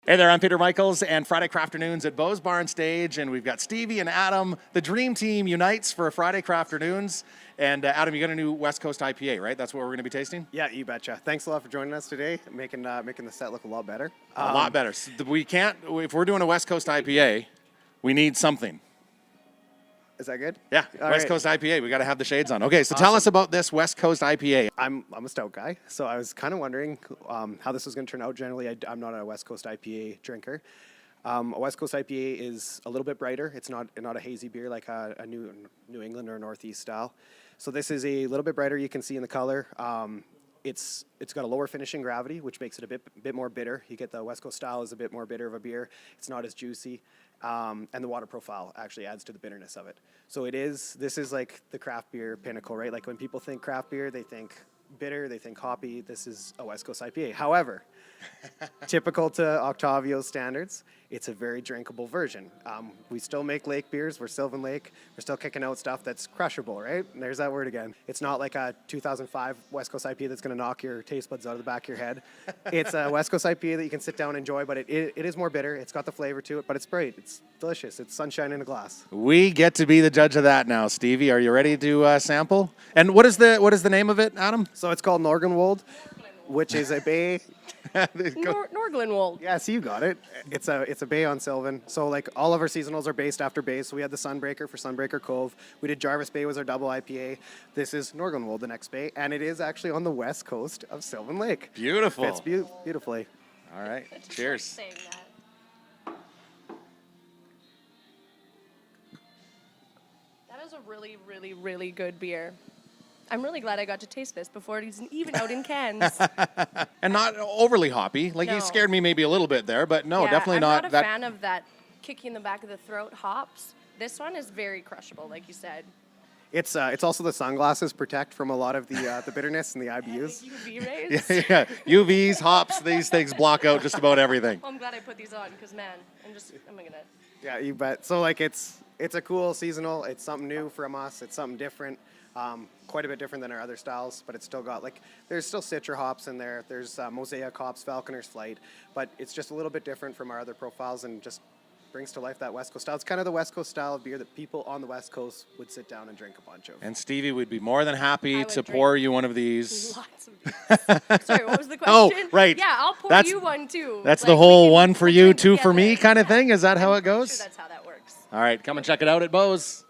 Hey there, I'm Peter Michaels and Friday CRAFTernoons at Beau's Barn Stage, and we've got Stevie and Adam. The dream team unites for Friday CRAFTernoons. And Adam, you got a new West Coast IPA, right? That's what we're going to be tasting? Yeah, you betcha. Thanks a lot for joining us today, making the set look a lot better. A lot better. We can't, if we're doing a West Coast IPA, we need something. Is that good? Yeah, All West right. Coast IPA. We got to have the shades on. Okay, so Awesome. tell us about this West Coast IPA. I'm a stout guy, so I was kind of wondering how this was going to turn out. Generally, I'm not a West Coast IPA drinker. A West Coast IPA is a little bit brighter. It's not a hazy beer like a New England or Northeast style. So this is a little bit brighter. You can see in the color. It's got a lower finishing gravity, which makes it a bit more bitter. You get the West Coast style is a bit more bitter of a beer. It's not as juicy, and the water profile actually adds to the bitterness of it. So this is like the craft beer pinnacle, right? Like when people think craft beer, they think bitter, they think hoppy. This is a West Coast IPA. However, typical to Octavio's standards, it's a very drinkable version. We still make lake beers. We're Sylvan Lake. We're still kicking out stuff that's crushable, right? And there's that word again. It's not like a 2005 West Coast IPA that's going to knock your taste buds out of the back of your head. It's a West Coast IPA that you can sit down and enjoy, but it is more bitter. It's got the flavor to it, but it's great. It's delicious. It's sunshine in a glass. We get to be the judge of that now, Stevie. Are you ready to sample? And what is the name of it, Adam? So it's called Norglenwold, which is a bay. Norglenwold. Yeah, so you got it. It's a bay on Sylvan. So like all of our seasonals are based after bays. So we had the Sunbreaker for Sunbreaker Cove. We did Jarvis Bay was our double IPA. This is Norglenwold, the next bay, and it is actually on the west coast of Sylvan Lake. Beautiful. Fits beautifully. All right. Cheers. Saying that. That is a really, really, really good beer. I'm really glad I got to taste this before it's even out in cans. And not overly hoppy. Like, No. you scared me maybe a little bit there, but no, Yeah, definitely I'm not not a that. fan of that kicking in the back of the throat hops. This one is very crushable, like you said. It's also the sunglasses protect from a lot of the bitterness and the IBUs. UV rays. Yeah, UVs, hops, these things block out just about everything. I'm glad I put these on because, man, I'm gonna. Yeah, you bet. So like it's a cool seasonal. It's something new from us. It's something different. Quite a bit different than our other styles, but it's still got there's still Citra hops in there. There's Mosaic hops, Falconer's Flight, but it's just a little bit different from our other profiles and just brings to life that West Coast style. It's kind of the West Coast style of beer that people on the West Coast would sit down and drink a bunch of. And Stevie would be more than happy I would to drink pour you one of these. Lots of these. Sorry, what was the question? Oh, right. Yeah, I'll pour That's- you one too. That's Like, the we whole can- one for we'll you, drink two for me together. kind of thing? Is that how I'm it pretty goes? Sure that's how that works. All right, come and check it out at Beau's.